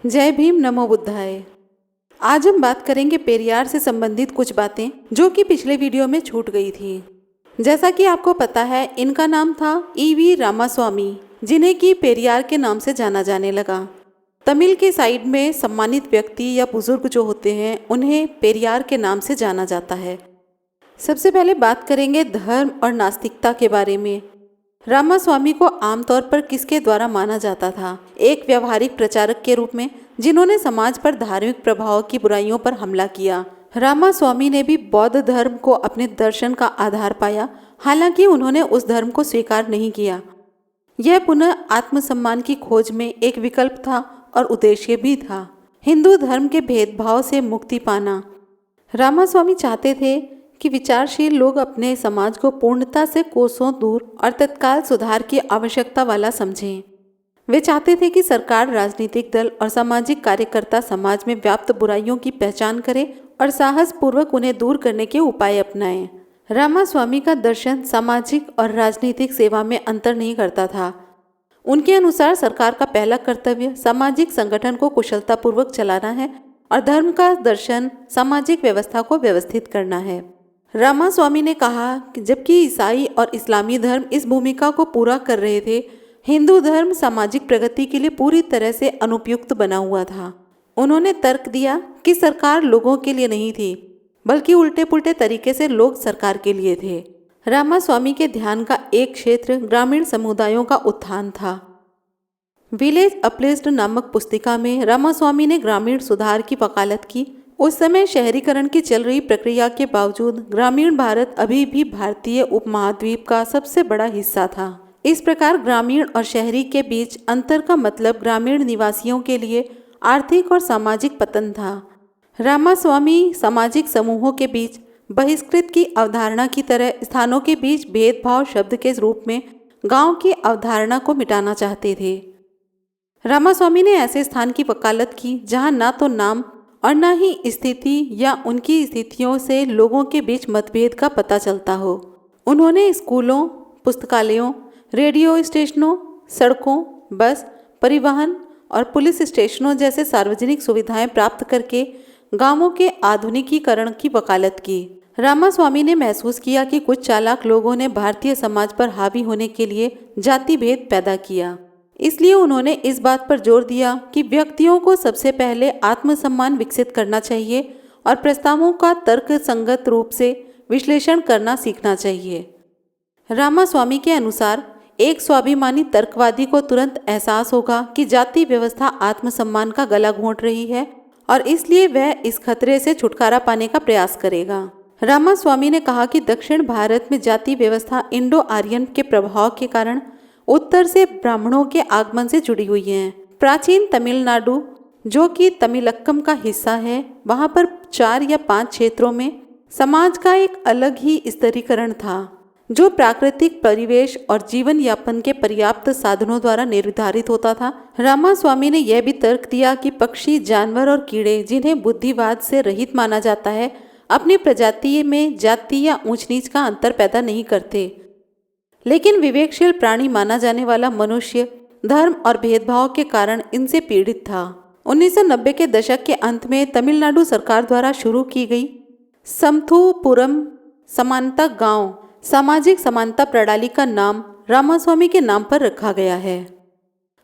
जय भीम, नमो बुद्धाय। आज हम बात करेंगे पेरियार से संबंधित कुछ बातें जो कि पिछले वीडियो में छूट गई थी। जैसा कि आपको पता है, इनका नाम था ईवी रामास्वामी, जिन्हें कि पेरियार के नाम से जाना जाने लगा। तमिल के साइड में सम्मानित व्यक्ति या बुजुर्ग जो होते हैं उन्हें पेरियार के नाम से जाना जाता है। सबसे पहले बात करेंगे धर्म और नास्तिकता के बारे में। रामास्वामी को आमतौर पर किसके द्वारा माना जाता था? एक व्यवहारिक प्रचारक के रूप में, जिन्होंने समाज पर धार्मिक प्रभाव की बुराइयों पर हमला किया। रामास्वामी ने भी बौद्ध धर्म को अपने दर्शन का आधार पाया, हालांकि उन्होंने उस धर्म को स्वीकार नहीं किया। यह पुनः आत्मसम्मान की खोज में एक विकल्प था और उद्देश्य भी था, हिंदू धर्म के भेदभाव से मुक्ति पाना। रामास्वामी चाहते थे कि विचारशील लोग अपने समाज को पूर्णता से कोसों दूर और तत्काल सुधार की आवश्यकता वाला समझें। वे चाहते थे कि सरकार, राजनीतिक दल और सामाजिक कार्यकर्ता समाज में व्याप्त बुराइयों की पहचान करें और साहसपूर्वक उन्हें दूर करने के उपाय अपनाएं। रामास्वामी का दर्शन सामाजिक और राजनीतिक सेवा में अंतर नहीं करता था। उनके अनुसार सरकार का पहला कर्तव्य सामाजिक संगठन को कुशलतापूर्वक चलाना है और धर्म का दर्शन सामाजिक व्यवस्था को व्यवस्थित करना है। रामास्वामी ने कहा कि जबकि ईसाई और इस्लामी धर्म इस भूमिका को पूरा कर रहे थे, हिंदू धर्म सामाजिक प्रगति के लिए पूरी तरह से अनुपयुक्त बना हुआ था। उन्होंने तर्क दिया कि सरकार लोगों के लिए नहीं थी, बल्कि उल्टे पुल्टे तरीके से लोग सरकार के लिए थे। रामास्वामी के ध्यान का एक क्षेत्र ग्रामीण समुदायों का उत्थान था। विलेज अपलिफ्ट नामक पुस्तिका में रामास्वामी ने ग्रामीण सुधार की वकालत की। उस समय शहरीकरण की चल रही प्रक्रिया के बावजूद ग्रामीण भारत अभी भी भारतीय उपमहाद्वीप का सबसे बड़ा हिस्सा था। इस प्रकार ग्रामीण और शहरी के बीच अंतर का मतलब ग्रामीण निवासियों के लिए आर्थिक और सामाजिक पतन था। रामास्वामी सामाजिक समूहों के बीच बहिष्कृत की अवधारणा की तरह स्थानों के बीच भेदभाव शब्द के रूप में गांव की अवधारणा को मिटाना चाहते थे। रामास्वामी ने ऐसे स्थान की वकालत की जहां ना तो नाम और न ही स्थिति या उनकी स्थितियों से लोगों के बीच मतभेद का पता चलता हो। उन्होंने स्कूलों, पुस्तकालयों, रेडियो स्टेशनों, सड़कों, बस परिवहन और पुलिस स्टेशनों जैसे सार्वजनिक सुविधाएं प्राप्त करके गांवों के आधुनिकीकरण की वकालत की। रामास्वामी ने महसूस किया कि कुछ चालाक लोगों ने भारतीय समाज पर हावी होने के लिए जाति भेद पैदा किया। इसलिए उन्होंने इस बात पर जोर दिया कि व्यक्तियों को सबसे पहले आत्मसम्मान विकसित करना चाहिए और प्रस्तावों का तर्कसंगत रूप से विश्लेषण करना सीखना चाहिए। रामास्वामी के अनुसार एक स्वाभिमानी तर्कवादी को तुरंत एहसास होगा कि जाति व्यवस्था आत्मसम्मान का गला घोंट रही है और इसलिए वह इस खतरे से छुटकारा पाने का प्रयास करेगा। रामास्वामी ने कहा कि दक्षिण भारत में जाति व्यवस्था इंडो आर्यन के प्रभाव के कारण उत्तर से ब्राह्मणों के आगमन से जुड़ी हुई है। प्राचीन तमिलनाडु, जो कि तमिलक्कम का हिस्सा है, वहाँ पर 4 या 5 क्षेत्रों में समाज का एक अलग ही स्तरीकरण था, जो प्राकृतिक परिवेश और जीवन यापन के पर्याप्त साधनों द्वारा निर्धारित होता था। रामास्वामी ने यह भी तर्क दिया कि पक्षी, जानवर और कीड़े, जिन्हें बुद्धिवाद से रहित माना जाता है, अपनी प्रजाति में जाति या ऊंच नीच का अंतर पैदा नहीं करते, लेकिन विवेकशील प्राणी माना जाने वाला मनुष्य धर्म और भेदभाव के कारण इनसे पीड़ित था। 1990 के दशक के अंत में तमिलनाडु सरकार द्वारा शुरू की गई समथुपुरम समानता गांव सामाजिक समानता प्रणाली का नाम रामास्वामी के नाम पर रखा गया है।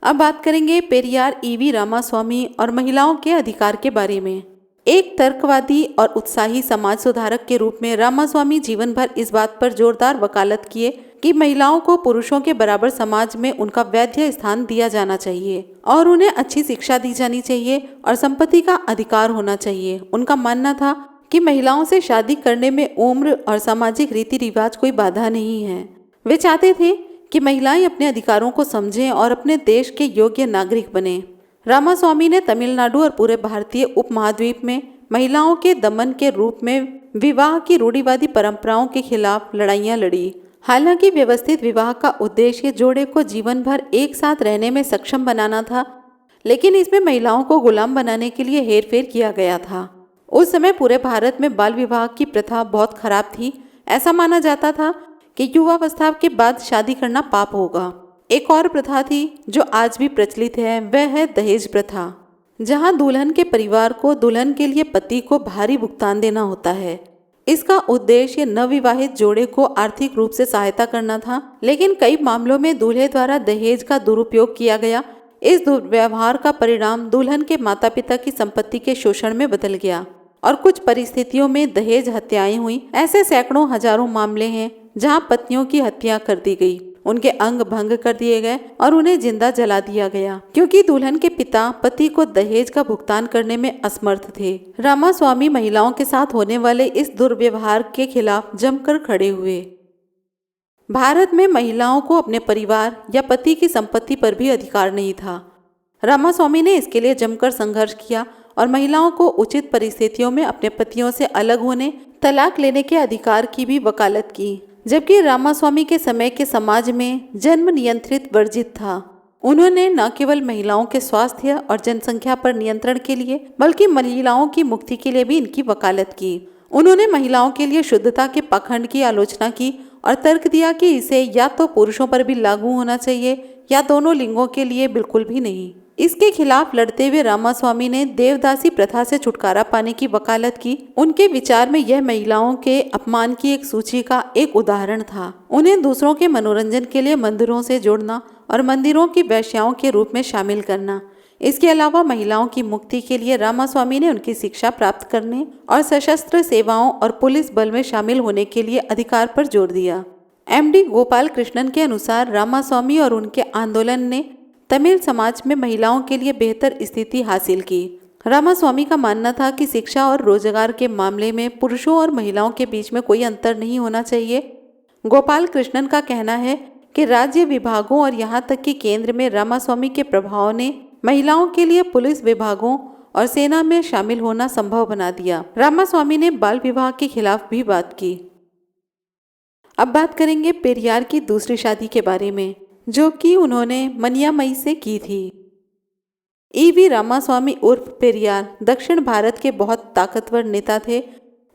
अब बात करेंगे पेरियार ईवी रामास्वामी और महिलाओं के अधिकार के बारे में। एक तर्कवादी और उत्साही समाज सुधारक के रूप में रामास्वामी जीवन भर इस बात पर जोरदार वकालत किए कि महिलाओं को पुरुषों के बराबर समाज में उनका वैध स्थान दिया जाना चाहिए और उन्हें अच्छी शिक्षा दी जानी चाहिए और संपत्ति का अधिकार होना चाहिए। उनका मानना था कि महिलाओं से शादी करने में उम्र और सामाजिक रीति रिवाज कोई बाधा नहीं है। वे चाहते थे कि महिलाएं अपने अधिकारों को समझें और अपने देश के योग्य नागरिक बने। रामास्वामी ने तमिलनाडु और पूरे भारतीय उपमहाद्वीप में महिलाओं के दमन के रूप में विवाह की रूढ़िवादी परंपराओं के खिलाफ लड़ाइयाँ लड़ी। हालांकि व्यवस्थित विवाह का उद्देश्य जोड़े को जीवन भर एक साथ रहने में सक्षम बनाना था, लेकिन इसमें महिलाओं को गुलाम बनाने के लिए हेरफेर किया गया था। उस समय पूरे भारत में बाल विवाह की प्रथा बहुत खराब थी। ऐसा माना जाता था कि युवावस्था के बाद शादी करना पाप होगा। एक और प्रथा थी जो आज भी प्रचलित है, वह है दहेज प्रथा, जहां दुल्हन के परिवार को दुल्हन के लिए पति को भारी भुगतान देना होता है। इसका उद्देश्य नवविवाहित जोड़े को आर्थिक रूप से सहायता करना था, लेकिन कई मामलों में दूल्हे द्वारा दहेज का दुरुपयोग किया गया। इस दुर्व्यवहार का परिणाम दुल्हन के माता पिता की संपत्ति के शोषण में बदल गया और कुछ परिस्थितियों में दहेज हत्याएं हुई। ऐसे सैकड़ों हजारों मामले हैं जहां पत्नियों की हत्या कर दी गई, उनके अंग भंग कर दिए गए और उन्हें जिंदा जला दिया गया, क्योंकि दुल्हन के पिता पति को दहेज का भुगतान करने में असमर्थ थे। रामास्वामी महिलाओं के साथ होने वाले इस दुर्व्यवहार के खिलाफ जमकर खड़े हुए। भारत में महिलाओं को अपने परिवार या पति की संपत्ति पर भी अधिकार नहीं था। रामास्वामी ने इसके लिए जमकर संघर्ष किया और महिलाओं को उचित परिस्थितियों में अपने पतियों से अलग होने, तलाक लेने के अधिकार की भी वकालत की। जबकि रामास्वामी के समय के समाज में जन्म नियंत्रित वर्जित था। उन्होंने न केवल महिलाओं के स्वास्थ्य और जनसंख्या पर नियंत्रण के लिए, बल्कि महिलाओं की मुक्ति के लिए भी इनकी वकालत की। उन्होंने महिलाओं के लिए शुद्धता के पाखंड की आलोचना की और तर्क दिया कि इसे या तो पुरुषों पर भी लागू होना चाहिए या दोनों लिंगों के लिए बिल्कुल भी नहीं। इसके खिलाफ लड़ते हुए रामास्वामी ने देवदासी प्रथा से छुटकारा पाने की वकालत की। उनके विचार में यह महिलाओं के अपमान की एक सूची का एक उदाहरण था। उन्हें दूसरों के मनोरंजन के लिए मंदिरों से जोड़ना और मंदिरों की वेश्याओं के रूप में शामिल करना। इसके अलावा महिलाओं की मुक्ति के लिए रामास्वामी ने उनकी शिक्षा प्राप्त करने और सशस्त्र सेवाओं और पुलिस बल में शामिल होने के लिए अधिकार पर जोर दिया। एमडी गोपाल कृष्णन के अनुसार रामास्वामी और उनके आंदोलन ने तमिल समाज में महिलाओं के लिए बेहतर स्थिति हासिल की। रामास्वामी का मानना था कि शिक्षा और रोजगार के मामले में पुरुषों और महिलाओं के बीच में कोई अंतर नहीं होना चाहिए। गोपाल कृष्णन का कहना है कि राज्य विभागों और यहाँ तक कि केंद्र में रामास्वामी के प्रभाव ने महिलाओं के लिए पुलिस विभागों और सेना में शामिल होना संभव बना दिया। रामास्वामी ने बाल विवाह के खिलाफ भी बात की। अब बात करेंगे पेरियार की दूसरी शादी के बारे में, जो कि उन्होंने मनियामई से की थी। ईवी रामास्वामी उर्फ पेरियार दक्षिण भारत के बहुत ताकतवर नेता थे।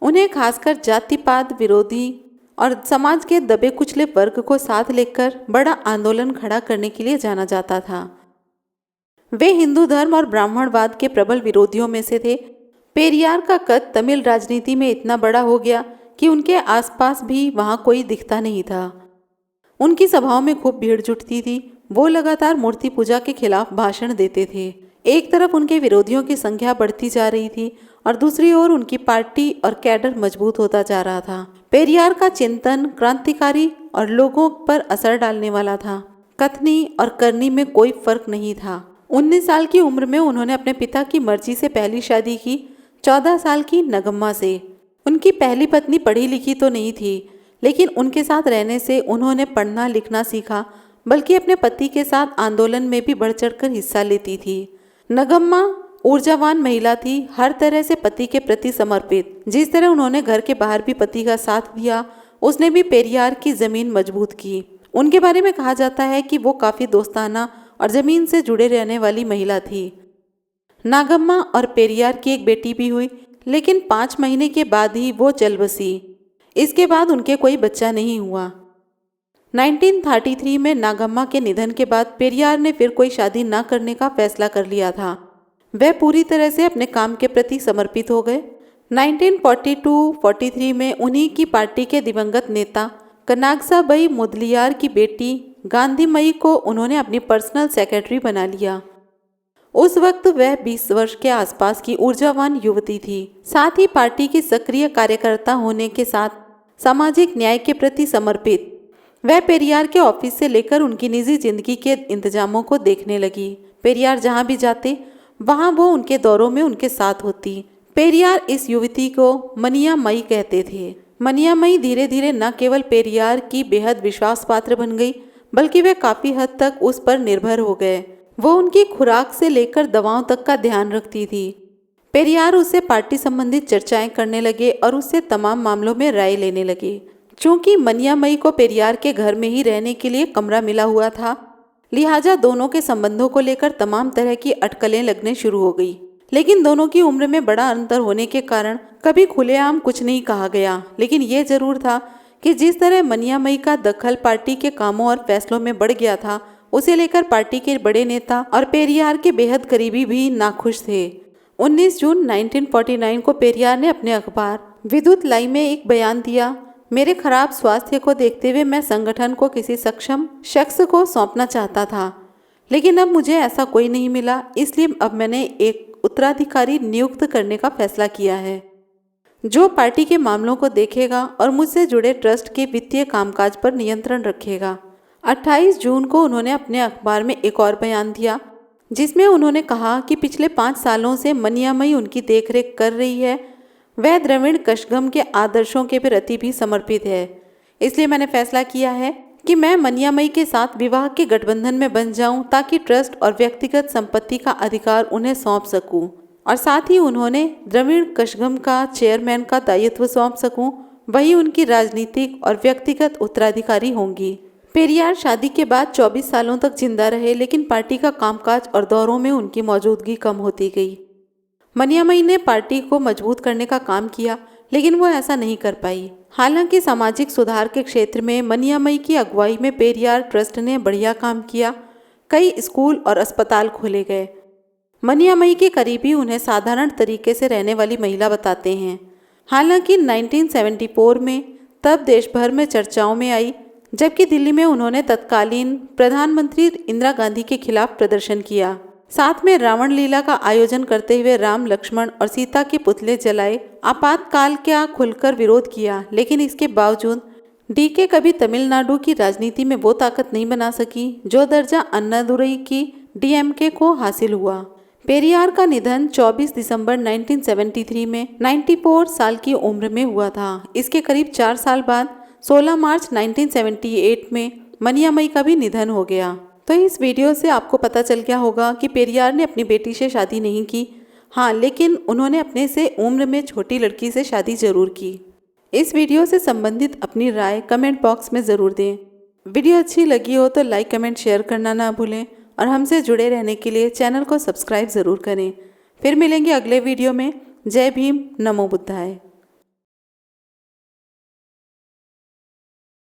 उन्हें खासकर जातिवाद विरोधी और समाज के दबे कुचले वर्ग को साथ लेकर बड़ा आंदोलन खड़ा करने के लिए जाना जाता था। वे हिंदू धर्म और ब्राह्मणवाद के प्रबल विरोधियों में से थे। पेरियार का कद तमिल राजनीति में इतना बड़ा हो गया कि उनके आसपास भी वहाँ कोई दिखता नहीं था। उनकी सभाओं में खूब भीड़ जुटती थी। वो लगातार मूर्ति पूजा के खिलाफ भाषण देते थे। एक तरफ उनके विरोधियों की संख्या बढ़ती जा रही थी और दूसरी ओर उनकी पार्टी और कैडर मजबूत होता जा रहा था। पेरियार का चिंतन क्रांतिकारी और लोगों पर असर डालने वाला था। कथनी और करनी में कोई फर्क नहीं था। 19 साल की उम्र में उन्होंने अपने पिता की मर्जी से पहली शादी की, 14 साल की नगम्मा से। उनकी पहली पत्नी पढ़ी लिखी तो नहीं थी, लेकिन उनके साथ रहने से उन्होंने पढ़ना लिखना सीखा, बल्कि अपने पति के साथ आंदोलन में भी बढ़ चढ़कर हिस्सा लेती थी। नगम्मा ऊर्जावान महिला थी, हर तरह से पति के प्रति समर्पित। जिस तरह उन्होंने घर के बाहर भी पति का साथ दिया, उसने भी पेरियार की जमीन मजबूत की। उनके बारे में कहा जाता है कि वो काफ़ी दोस्ताना और जमीन से जुड़े रहने वाली महिला थी। नागम्मा और पेरियार की एक बेटी भी हुई, लेकिन 5 महीने के बाद ही वो चल बसी। इसके बाद उनके कोई बच्चा नहीं हुआ। 1933 में नागम्मा के निधन के बाद पेरियार ने फिर कोई शादी न करने का फैसला कर लिया था। वह पूरी तरह से अपने काम के प्रति समर्पित हो गए। 1942-43 में उन्हीं की पार्टी के दिवंगत नेता कनागसाबाई मुदलियार की बेटी गांधीमयी को उन्होंने अपनी पर्सनल सेक्रेटरी बना लिया। उस वक्त वह 20 वर्ष के आसपास की ऊर्जावान युवती थी। साथ ही पार्टी की सक्रिय कार्यकर्ता होने के साथ सामाजिक न्याय के प्रति समर्पित। वह पेरियार के ऑफिस से लेकर उनकी निजी जिंदगी के इंतजामों को देखने लगी। पेरियार जहां भी जाते वहां वो उनके दौरों में उनके साथ होती। पेरियार इस युवती को मनियामई कहते थे। मनियामई धीरे धीरे न केवल पेरियार की बेहद विश्वास पात्र बन गई, बल्कि वे काफ़ी हद तक उस पर निर्भर हो गए। वो उनकी खुराक से लेकर दवाओं तक का ध्यान रखती थी। पेरियार उससे पार्टी संबंधित चर्चाएं करने लगे और उससे तमाम मामलों में राय लेने लगे। चूंकि मनियामई को पेरियार के घर में ही रहने के लिए कमरा मिला हुआ था, लिहाजा दोनों के संबंधों को लेकर तमाम तरह की अटकलें लगने शुरू हो गई। लेकिन दोनों की उम्र में बड़ा अंतर होने के कारण कभी खुलेआम कुछ नहीं कहा गया। लेकिन ये जरूर था कि जिस तरह मनियामई का दखल पार्टी के कामों और फैसलों में बढ़ गया था, उसे लेकर पार्टी के बड़े नेता और पेरियार के बेहद करीबी भी नाखुश थे। 19 जून 1949 को पेरियार ने अपने अखबार विद्युत लाई में एक बयान दिया, मेरे खराब स्वास्थ्य को देखते हुए मैं संगठन को किसी सक्षम शख्स को सौंपना चाहता था, लेकिन अब मुझे ऐसा कोई नहीं मिला, इसलिए अब मैंने एक उत्तराधिकारी नियुक्त करने का फैसला किया है जो पार्टी के मामलों को देखेगा और मुझसे जुड़े ट्रस्ट के वित्तीय कामकाज पर नियंत्रण रखेगा। 28 जून को उन्होंने अपने अखबार में एक और बयान दिया जिसमें उन्होंने कहा कि पिछले 5 सालों से मनियामई उनकी देखरेख कर रही है, वह द्रविड़ कशगम के आदर्शों के प्रति भी समर्पित है, इसलिए मैंने फैसला किया है कि मैं मनियामई के साथ विवाह के गठबंधन में बन जाऊं ताकि ट्रस्ट और व्यक्तिगत संपत्ति का अधिकार उन्हें सौंप सकूं, और साथ ही उन्होंने द्रविड़ कशगम का चेयरमैन का दायित्व सौंप सकूं, वही उनकी राजनीतिक और व्यक्तिगत उत्तराधिकारी होंगी। पेरियार शादी के बाद 24 सालों तक जिंदा रहे, लेकिन पार्टी का कामकाज और दौरों में उनकी मौजूदगी कम होती गई। मनियामई ने पार्टी को मजबूत करने का काम किया, लेकिन वो ऐसा नहीं कर पाई। हालांकि सामाजिक सुधार के क्षेत्र में मनियामई की अगुवाई में पेरियार ट्रस्ट ने बढ़िया काम किया। कई स्कूल और अस्पताल खोले गए। मनियामई के करीबी उन्हें साधारण तरीके से रहने वाली महिला बताते हैं। हालांकि 1974 में तब देश भर में चर्चाओं में आई, जबकि दिल्ली में उन्होंने तत्कालीन प्रधानमंत्री इंदिरा गांधी के खिलाफ प्रदर्शन किया। साथ में रावण लीला का आयोजन करते हुए राम, लक्ष्मण और सीता के पुतले जलाए। आपातकाल का खुलकर विरोध किया, लेकिन इसके बावजूद डीके कभी तमिलनाडु की राजनीति में वो ताकत नहीं बना सकी जो दर्जा अन्नादुरई की डीएमके को हासिल हुआ। पेरियार का निधन 24 दिसंबर 1973 में 94 साल की उम्र में हुआ था। इसके करीब 4 साल बाद 16 मार्च 1978 में मनियामई का भी निधन हो गया। तो इस वीडियो से आपको पता चल गया होगा कि पेरियार ने अपनी बेटी से शादी नहीं की, हाँ, लेकिन उन्होंने अपने से उम्र में छोटी लड़की से शादी जरूर की। इस वीडियो से संबंधित अपनी राय कमेंट बॉक्स में ज़रूर दें। वीडियो अच्छी लगी हो तो लाइक, कमेंट, शेयर करना ना भूलें और हमसे जुड़े रहने के लिए चैनल को सब्सक्राइब ज़रूर करें। फिर मिलेंगे अगले वीडियो में। जय भीम, नमो बुद्धाय।